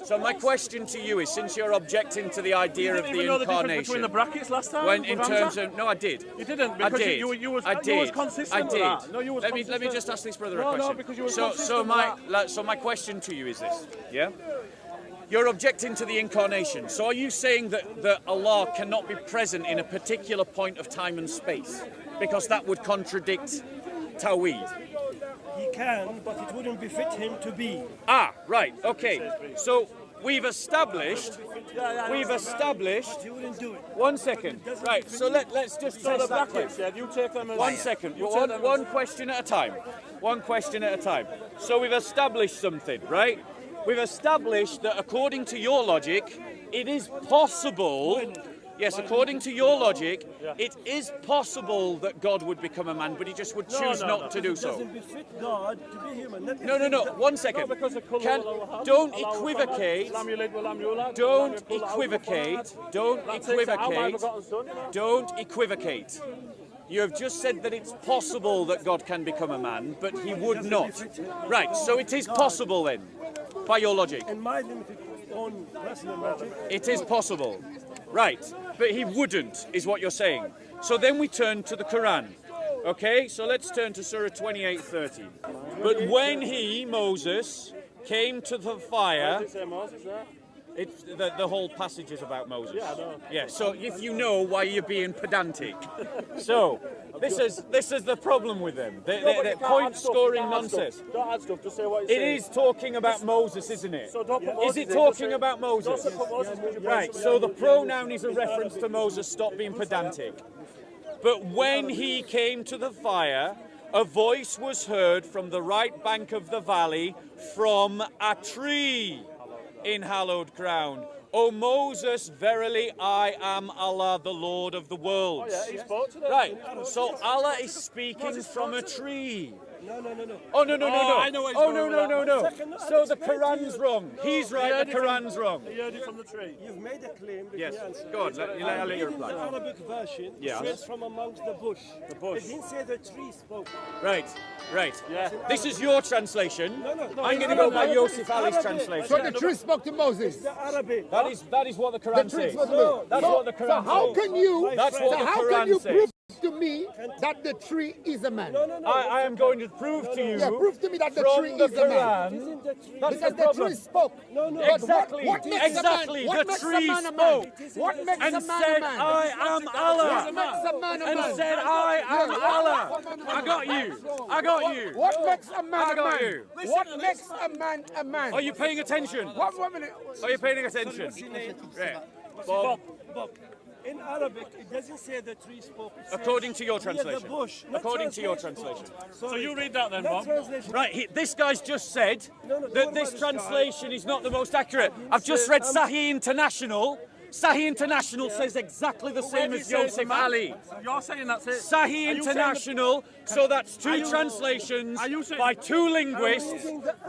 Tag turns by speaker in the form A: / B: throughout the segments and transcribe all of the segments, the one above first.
A: So my question to you is, since you're objecting to the idea of the
B: Incarnation,
A: incarnation,
B: between the brackets last time.
A: when in terms of no, I did.
B: You didn't because
A: I did.
B: you was consistent
A: I
B: with
A: did.
B: that. No, you was
A: let me
B: consistent.
A: just ask this brother
B: No,
A: a question.
B: no, because you were
A: so
B: consistent
A: my question to you is this, yeah? You're objecting to the incarnation. So are you saying that Allah cannot be present in a particular point of time and space? Because that would contradict Tawheed.
C: He can, but it wouldn't befit him to be.
A: Ah, right, okay. So we've established.
C: He wouldn't do it.
A: 1 second. Right, so let's just
B: So the
A: test that
B: brackets,
A: quick.
B: yeah, you take them as
A: 1 second. One question at a time. One question at a time. So we've established something, right? We've established that according to your logic, it is possible. Yes, according to your logic, it is possible that God would become a man, but he just would choose not to do
C: It
A: so.
C: doesn't befit God to be human.
A: No. 1 second. Don't equivocate. Don't equivocate. Don't equivocate. You have just said that it's possible that God can become a man, but he would not. Right, so it is possible then, by your logic.
C: In my limited own personal logic,
A: It is possible. Right, but he wouldn't, is what you're saying. So then we turn to the Quran. Okay, so let's turn to Surah 28:30. But when he, Moses, came to the fire...
B: Does it say Moses there?
A: It's the whole passage is about Moses.
B: Yeah, I know.
A: Yeah, so if you know why you're being pedantic. So, this is the problem with them. They're point-scoring nonsense.
B: Don't add stuff, just say what
A: It is talking about Moses, isn't it?
B: So don't put
A: Is
B: Moses
A: it
B: in,
A: talking
B: just say-
A: about Moses?
B: Don't put Moses in.
A: Right, so the pronoun is a reference to Moses. Stop being pedantic. But when he came to the fire, a voice was heard from the right bank of the valley from a tree in hallowed ground. O Moses, verily I am Allah, the Lord of the worlds.
B: Oh, yeah, he spoke to them.
A: Right, so Allah is speaking from a tree.
C: no.
A: Oh, no.
B: I know what he's
A: Oh,
B: going
A: no.
B: with
A: So the Quran's wrong. He's right, the Quran's wrong.
B: You heard it from the tree.
C: You've made a claim that
A: Yes,
C: you answered.
A: go on, I'll let you
C: In the
A: reply.
C: Arabic version,
A: Yeah.
C: it says from amongst the bush.
A: The bush.
C: It didn't say the tree spoke.
A: Right.
B: Yeah.
A: This is your translation.
C: No.
A: I'm going to go by Yosef Ali's translation.
D: So the tree spoke to Moses.
C: The Arabic.
A: That is what the Quran
D: The tree
A: says.
D: spoke to Moses.
A: That's what the
D: So
A: Quran
D: how
A: says.
D: can you?
A: That's what
D: so
A: the
D: how
A: Quran
D: can you
A: says.
D: prove to me that the tree is a man?
C: No.
A: I am going to prove to you
D: Yeah, prove to me that the
A: from
D: tree
A: the
D: is a man.
A: Quran.
C: Isn't the tree?
A: That's
D: Because
A: the
D: the
A: problem.
D: tree spoke.
C: No.
D: But
A: Exactly.
D: What makes
A: Exactly.
D: A man, what
A: The
D: makes
A: tree
D: a man a
A: spoke.
D: man? What makes
A: And
D: a man
A: said,
D: a man?
A: I am Allah.
D: What makes a man a man?
A: And said, I am Allah. I got you.
D: What makes a man
A: I
D: a
A: got
D: man?
A: you.
D: What makes a man a man?
A: Are you paying attention?
D: One minute.
A: Are you paying attention? Right. Bob,
C: Bob. In Arabic, it doesn't say the tree spoke. It says
A: according to your
C: near
A: translation.
C: The bush. Not
A: According to your
C: translation.
A: translation.
B: So you read that then,
C: Not
B: Bob.
C: translation.
A: Right, this guy's just said
C: No,
A: that
C: don't
A: this
C: worry,
A: translation is not the most accurate. I've just read Sahih International. Sahih International says exactly the same as Yosef Ali.
B: You're saying that's it.
A: Sahih
B: Are you saying
A: International, so that's two translations
B: are you saying-
A: by two linguists.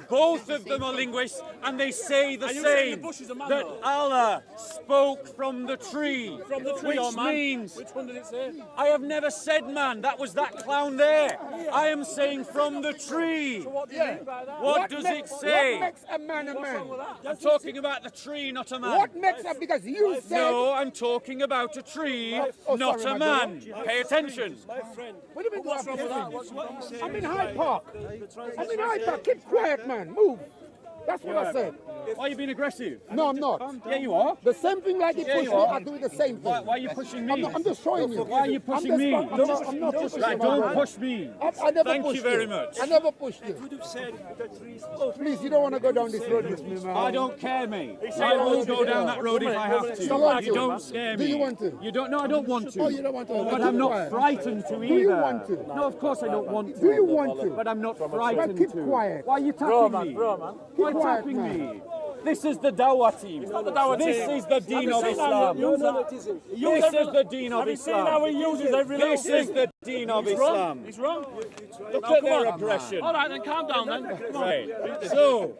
A: Both of them are linguists, and they say the
B: Are you saying
A: same.
B: the bush is a man,
A: That
B: though?
A: Allah spoke from the tree,
B: From the tree or
A: which
B: man?
A: means
B: Which one did it say?
A: I have never said man. That was that clown there. I am saying from the tree.
B: What do you mean by that?
A: What does it say?
D: What makes a man a man?
A: I'm talking about the tree, not a man.
D: What makes a because you said.
A: No, I'm talking about a tree,
D: Oh,
A: not
D: sorry,
A: a
D: my
A: man. Pay attention.
C: My friend.
D: What do you mean?
B: What's wrong with that?
C: It's what you say.
D: I'm in Hyde Park.
C: The translation
D: I'm in Hyde Park. Keep quiet, man. Move. That's what I said.
A: Why are you being aggressive?
D: No, I'm not.
A: Yeah, you are.
D: The same thing like you
A: Yeah,
D: push
A: you
D: me,
A: are.
D: I do the same thing.
A: Why are you pushing me?
D: I'm just showing you.
A: Why are you pushing me?
D: I'm not pushing
A: Right,
D: you.
A: don't push me.
D: I never
A: Thank
D: pushed
A: you very much.
D: I never pushed you.
C: would have said the tree spoke.
D: Please, you don't want to go down this road with me, man.
A: I don't care, mate. I will go down that road if I have to.
D: You want
A: You
D: to?
A: don't scare me.
D: Do you want to?
A: You don't. No, I don't want to.
D: Oh, you don't want to?
A: But I'm not frightened to either.
D: Do you want to?
A: No, of course I don't want to.
D: Do you want to?
A: But I'm not frightened
D: keep
A: to.
D: quiet.
A: Why are you tapping me?
B: Bro, man.
A: Why
D: Keep quiet,
A: tapping
D: man.
A: me? This is the Dawah team.
B: the Dawah
A: This
B: team.
A: is the Deen of
B: seen how
A: Islam.
B: you-
C: No, it isn't.
A: This is the Deen of
B: Have you seen how
A: Islam.
B: he uses every little
A: This is
B: thing?
A: the Deen of
B: He's wrong.
A: Islam.
B: He's wrong.
A: Look
B: Now,
A: at
B: come
A: their
B: on.
A: aggression.
B: All right, then calm down then. Come on.
A: Right. So,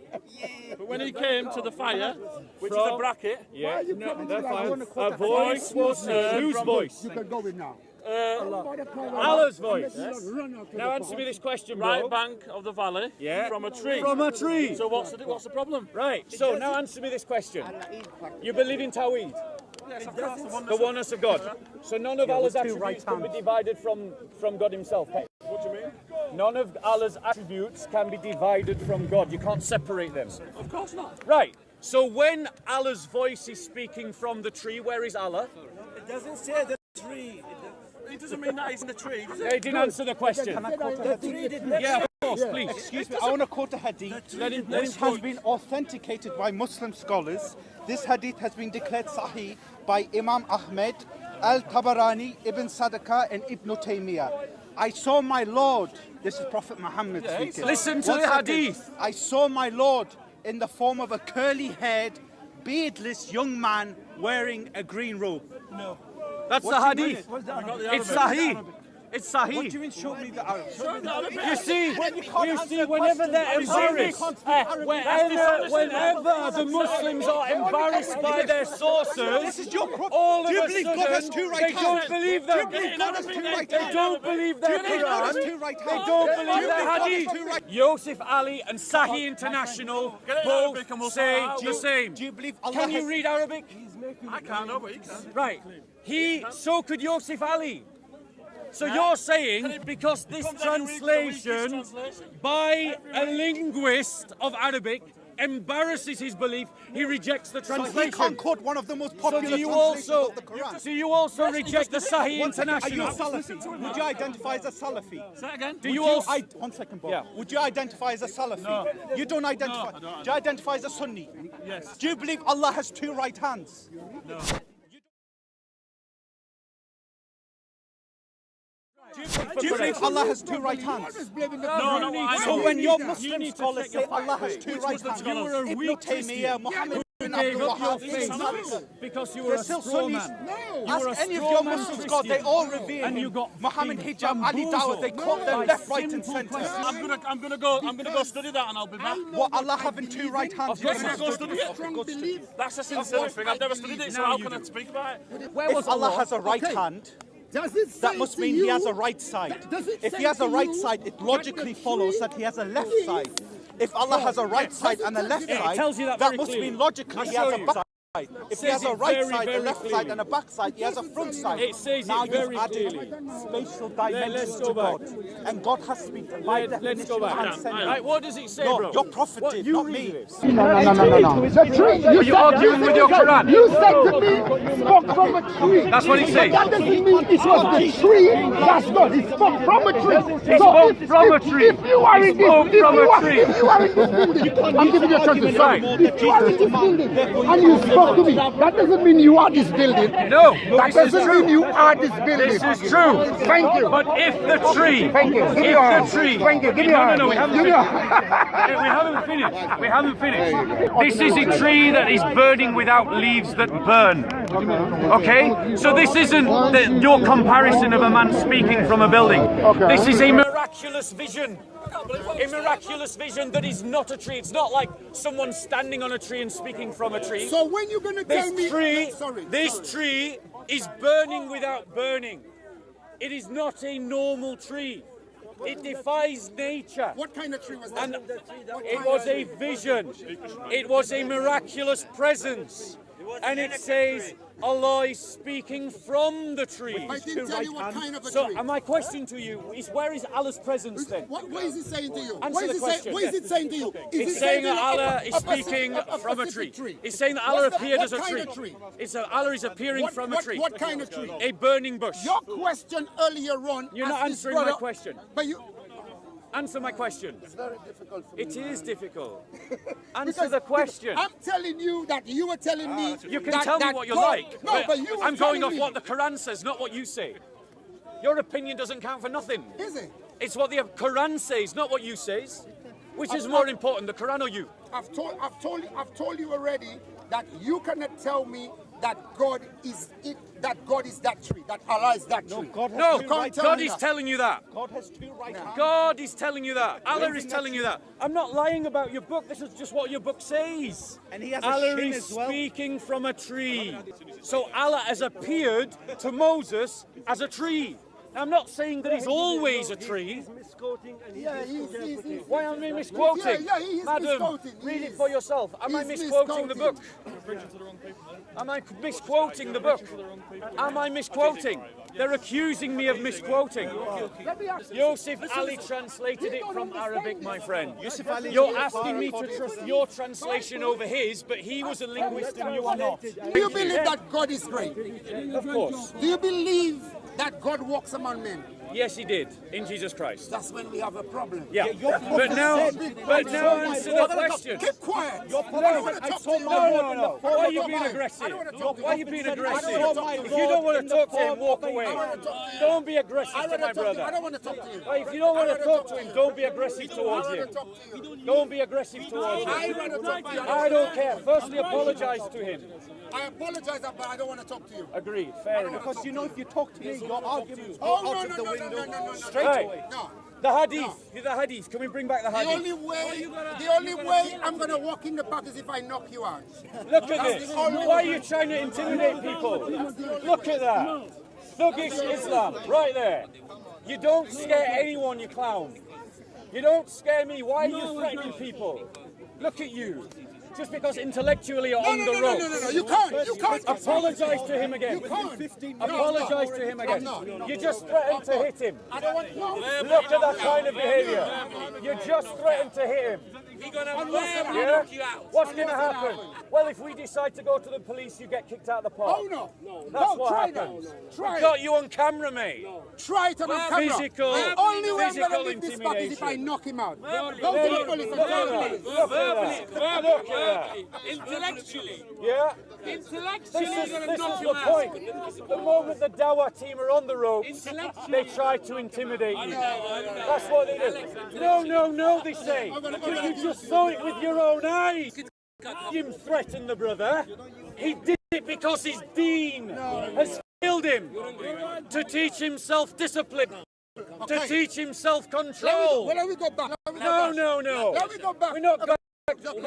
B: But when he came to the fire, which is a
A: From-
B: bracket,
A: yeah,
D: you
A: no,
D: coming
A: that's
D: to like
A: fine.
D: one
A: A
D: o'clock?
A: voice was heard. Whose voice?
D: You can go with now.
A: Allah's voice. Now answer me this question, bro.
B: Right bank of the valley.
A: Yeah.
B: From a tree.
A: From a tree.
B: So what's the problem?
A: Right. So now answer me this question. You believe in Tawheed,
B: Yes, of course.
A: the oneness of God. So none of Allah's attributes can be divided from God Himself.
B: What do you mean?
A: None of Allah's attributes can be divided from God. You can't separate them.
B: Of course not.
A: Right. So when Allah's voice is speaking from the tree, where is Allah?
C: It doesn't say the tree.
B: It doesn't mean that he's in the tree, does it?
A: They didn't answer the question.
C: The tree did not
A: Yeah, of course, please.
E: Excuse me, I want to quote a hadith. This has been authenticated by Muslim scholars. This hadith has been declared Sahih by Imam Ahmed, Al-Tabarani, Ibn Sadaqah and Ibn Taymiyyah. I saw my Lord, this is Prophet Muhammad speaking.
A: Listen to
E: One
A: the
E: second.
A: hadith.
E: I saw my Lord in the form of a curly-haired, beardless young man wearing a green robe.
C: No.
A: That's
E: What
A: the
E: do you
A: hadith.
E: mean?
A: It's Sahih. It's
E: What do
A: Sahih.
E: you mean show me the Arab?
A: You see, whenever they're embarrassed, whenever the Muslims are embarrassed by their sources, all of a sudden they don't believe them. They don't believe their Quran. They don't believe their Hadith. Yosef Ali and Sahih International both say the same.
E: Do you believe Allah
A: Can you
E: has-
A: read Arabic?
B: I can't know, but he can.
A: Right. So could Yosef Ali. So you're saying because this translation by a linguist of Arabic embarrasses his belief, he rejects the
E: So he
A: translation.
E: can't quote one of the most
A: So
E: popular
A: do you
E: translations
A: also
E: of the Quran.
A: reject the Sahih
E: One second, are you a
A: International?
E: Salafi? Would you identify as a Salafi?
B: Say that again.
A: Do you also?
E: One second, Bob.
A: Yeah.
E: Would you identify as a Salafi? No. You don't identify.
B: I don't.
E: Do you identify as a Sunni?
B: Yes.
E: Do you believe Allah has two right hands?
B: No.
E: Do you believe Allah has two right hands?
B: No,
E: So when your Muslim
A: need to
E: scholars
A: take
E: say
A: your
E: Allah has
A: faith.
E: two
B: Which
E: right
B: Muslim
E: hands,
B: scholar?
E: Ibn Taymiyyah, Muhammad bin
A: Gave
E: Abdul
A: up your
E: Wahhab,
A: faith because you were
E: they're
A: a
E: still
A: straw
E: Sunnis.
A: man.
E: Ask any of your Muslim scholars, they all revere
A: And you
E: him.
A: got
E: Muhammad
A: been
E: Hijab, Ali Dawah, they quote them
A: by
E: left, right and
A: simple
E: centre.
A: questions.
B: I'm gonna go study that and I'll be back.
E: What, Allah having two right hands?
B: course
E: You
B: I go
E: must
B: study
E: study
B: it. That's a sincere thing. I've never studied it, so how can I speak about it?
A: Where was
E: If Allah
A: Allah?
E: has a right hand,
D: Does it say
E: that must
D: to
E: mean
D: you,
E: he has a right side.
D: Does it
E: If
D: say
E: he has a
D: to
E: right
D: you
E: side, it
D: that
E: logically
D: the
E: follows
D: tree
E: that he has a left
D: is-
E: side. If Allah has a right side and a left
A: Yeah, it
E: side,
A: tells you that
E: that
A: very
E: must
A: clearly.
E: mean logically
A: I'll
E: he has
A: show
E: a
A: you.
E: back side. If he
A: says
E: has a
A: it
E: right
A: very,
E: side, a
A: very
E: left side
A: clearly.
E: and a back side, he has a front side.
A: It says
E: now
A: it very
E: you've added
A: clearly.
E: spatial
A: Let's
E: dimensions
A: go
E: to
A: back.
E: God. And God has to be by
A: Let's
E: definition
A: go back.
E: transcendent.
A: Right, what does it say,
E: No,
A: bro?
E: your prophet
A: What,
E: did,
A: you
E: not
A: read
E: me.
A: this.
D: No. The tree.
A: Are you arguing with your Quran?
D: You said to me, spoke from a tree.
A: That's what he said.
D: That doesn't mean it was the tree. That's not. He spoke from a tree.
A: He spoke from a tree.
D: If you are
A: He
D: in this,
A: spoke from a tree.
D: if you are in this building, I'm giving you a chance to
A: Right.
D: say. If you are in this building and you spoke to me, that doesn't mean you are this building.
A: No,
D: That
A: this is
D: doesn't
A: true.
D: mean you are this building.
A: This is true.
D: Thank you.
A: But if the tree,
D: Thank you. Give me
A: if
D: your hand.
A: the tree,
D: Thank you. Give me
A: no,
D: your
A: no,
D: hand.
A: no, we haven't
D: Give me
A: finished.
D: your
A: We haven't finished. We haven't finished. This is a tree that is burning without leaves that burn. Okay? So this isn't your comparison of a man speaking from a building. This is a miraculous vision. A miraculous vision that is not a tree. It's not like someone standing on a tree and speaking from a tree.
D: So when you're going to tell me...
A: This tree is burning without burning. It is not a normal tree. It defies nature.
D: What kind of tree was that?
A: And it was a vision. It was a miraculous presence. And it says Allah is speaking from the tree.
D: I didn't tell you what kind of a
A: So,
D: tree.
A: and my question to you is, where is Allah's presence then?
D: What is it saying to you?
A: Answer
D: What is
A: the
D: it
A: question.
D: what is it saying to you? Is
A: It's
D: it
A: saying
D: to
A: that
D: you
A: Allah is
D: a specific-
A: speaking from a
D: specific
A: tree. It's saying that Allah
D: What's
A: appeared
D: what
A: as a
D: kind
A: tree.
D: of tree?
A: It's that Allah is appearing from a tree.
D: What kind of tree?
A: A burning bush.
D: Your question earlier on...
A: You're not
D: asked this
A: answering my
D: brother-
A: question.
D: But you...
A: Answer my question.
D: It's very difficult for me.
A: It is difficult. Answer
D: Because
A: the question.
D: I'm telling you that you were telling me...
A: You can
D: that-
A: tell me
D: that
A: what you
D: God-
A: like.
D: No, but you were
A: I'm going
D: telling
A: off
D: me-
A: what the Quran says, not what you say. Your opinion doesn't count for nothing.
D: Is it?
A: It's what the Quran says, not what you says. Which is more important, the Quran or you?
D: I've told you already that you cannot tell me that God is that tree, that Allah is that tree.
A: No,
D: You can't tell
A: God
D: me
A: is
D: that.
A: telling you that.
E: God has two right hands.
A: God is telling you that. Allah is telling you that. I'm not lying about your book. This is just what your book says.
E: And he has a
A: Allah
E: shin
A: is
E: as well.
A: speaking from a tree. So Allah has appeared to Moses as a tree. Now, I'm not saying that he's always a tree.
C: He's misquoting and
D: Yeah, he's
A: Why am I misquoting?
D: Yeah, he is
A: Madam,
D: misquoting. He
A: read it
D: is.
A: for yourself. Am I
D: He's
A: misquoting the book?
D: misquoting.
A: Am I misquoting the book? Am I misquoting? They're accusing me of misquoting. Yusuf Ali translated it from Arabic, my friend. You're asking me to trust your translation over his, but he was a linguist and you are not.
D: Do you believe that God is great?
A: Of course.
D: Do you believe that God walks among men?
A: Yes, he did, in Jesus Christ.
D: That's when we have a problem.
A: Yeah. But now answer the question.
D: Keep quiet.
A: No, no. Why are you being aggressive? Why are you being aggressive? If you don't want to talk to him, walk away. Don't be aggressive to my
D: I
A: brother.
D: don't want to talk to you.
A: If you don't want to talk to him, don't be aggressive towards him. Don't be aggressive towards him.
D: I want to talk to you.
A: I don't care. Firstly, apologize to him.
D: I apologize, but I don't want to talk to you.
A: Agreed. Fair enough.
E: Because you know, if you talk to me, your arguments go
D: Oh,
E: out of the window
D: no.
E: straight
A: Hey,
E: away.
D: No.
A: the hadith. Can we bring back the
D: The
A: hadith?
D: only way I'm going to walk in the park is if I knock you out.
A: Look at this. Why are you trying to intimidate people? Look at that. Thuggish Islam, right there. You don't scare anyone, you clown. You don't scare me. Why are you threatening people? Look at you. Just because intellectually you're on the road.
D: No. You can't.
A: Apologize to him again.
D: You can't.
A: Apologize to him again.
D: not.
A: You just threatened to hit him.
D: I don't want no.
A: Look at that kind of behavior. You just threatened to hit him. Yeah? What's going to happen? Well, if we decide to go to the police, you get kicked out of the park.
D: Oh no.
A: That's what
D: try
A: happens.
D: that.
A: We
D: Try
A: got
D: it.
A: you on camera, mate.
D: Try it on camera.
A: Physical-
D: The only way I'm going to
A: physical
D: leave this park is if I
A: intimidation.
D: knock him out. Go to
A: There
D: the
A: you-
D: police and
A: Look
D: tell
A: at
D: the
A: that.
D: police.
A: Look at that. Look at that.
F: Intellectually.
A: Yeah?
F: Intellectually,
A: This
F: you're
A: is
F: going to knock
A: the
F: him out.
A: point. The moment the Dawah team are on the ropes, they try to intimidate you. That's what they do. No, they say. Because you just saw it with your own eyes. You threatened the brother. He did it because his deen has failed him to teach him self-discipline, to teach him self-control.
D: Let me go back.
A: No.
D: Let me go back.
A: We're not going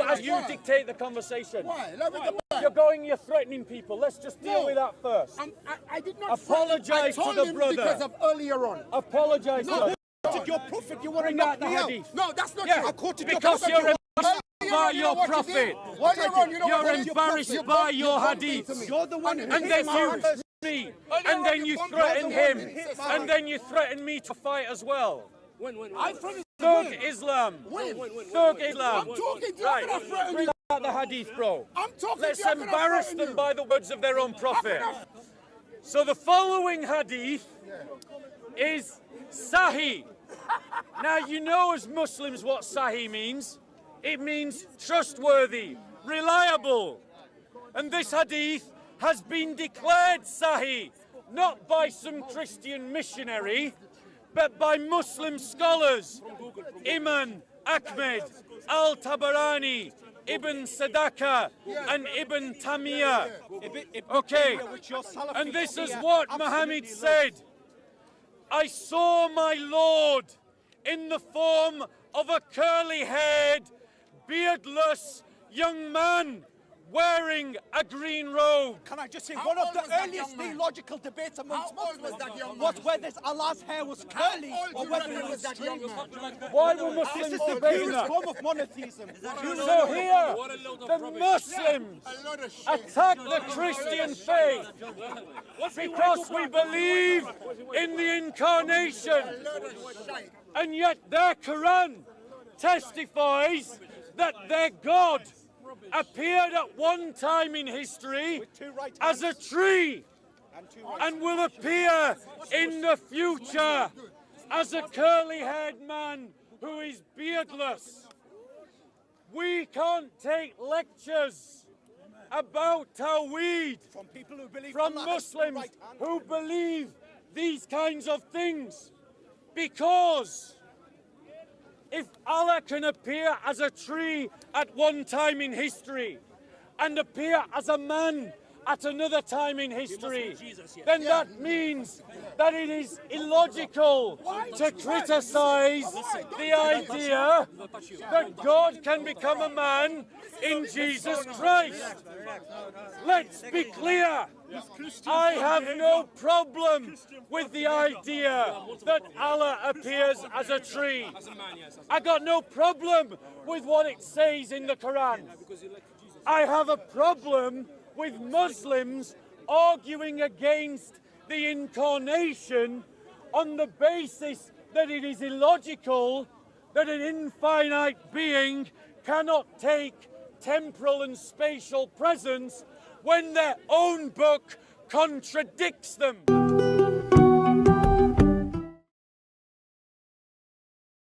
A: as you
D: Why?
A: dictate the conversation.
D: Why? Let me go back.
A: You're threatening people. Let's just deal with that first.
D: I did not.
A: Apologize
D: I told
A: to the
D: him
A: brother.
D: because of earlier on.
A: Apologize to him.
E: Your prophet, you want to
A: Bring
E: knock
A: out the
E: me out.
A: hadith.
D: No, that's not
A: Yeah,
D: true.
A: because you're embarrassed by
D: You know
A: your
D: what you
A: prophet.
D: did? Earlier on, you know
A: You're
D: what you did?
A: embarrassed
D: You
A: by
D: bumped-
A: your
D: you bumped
A: hadith.
D: into me.
E: You're the one who
A: And
E: hit
A: then
E: my
A: you
E: hand.
A: hit me. And then you threaten him. And then you threaten me to fight as well.
D: I'm from
A: Thug Islam. Thug Islam.
D: I'm talking to you.
A: Right.
D: I'm gonna threaten
A: Bring
D: you.
A: out the hadith, bro.
D: I'm talking
A: Let's
D: to you. I'm gonna
A: embarrass
D: threaten
A: them
D: you.
A: by the words of their own prophet. So the following hadith is Sahih. Now you know as Muslims what Sahih means. It means trustworthy, reliable. And this hadith has been declared Sahih, not by some Christian missionary, but by Muslim scholars. Imam Ahmed, Al-Tabarani, Ibn Sadaqah, and Ibn Tamiya. Okay, and this is what Muhammad said. I saw my Lord in the form of a curly-haired, beardless young man wearing a green robe.
E: Can I just say,
D: How
E: one of
D: old
E: the
D: was that
E: earliest
D: young man?
E: theological debates amongst
D: How old was
E: Muslims
D: that young
E: was
D: man?
E: whether Allah's hair was curly
D: How old
E: or
D: do you
E: whether
D: reckon
E: it
D: was
E: was
D: that young
E: straight.
D: man?
A: Why were
E: This
A: Muslims
E: is the
A: debating
E: purest
A: that?
E: form of monotheism.
A: So here, the Muslims
D: A lot of shit.
A: attack the Christian faith because we believe in the Incarnation,
D: A lot of shit.
A: and yet their Quran testifies that their God appeared at one time in history as a tree and will appear in the future as a curly-haired man who is beardless. We can't take lectures about Tawheed
E: From people who believe
A: from
E: Allah has two
A: Muslims
E: right hands.
A: who believe these kinds of things, because if Allah can appear as a tree at one time in history and appear as a man at another time in history, then that means that it is illogical to criticize the idea that God can become a man in Jesus Christ. Let's be clear. I have no problem with the idea that Allah appears as a tree. I got no problem with what it says in the Quran. I have a problem with Muslims arguing against the Incarnation on the basis that it is illogical that an infinite being cannot take temporal and spatial presence when their own book contradicts them.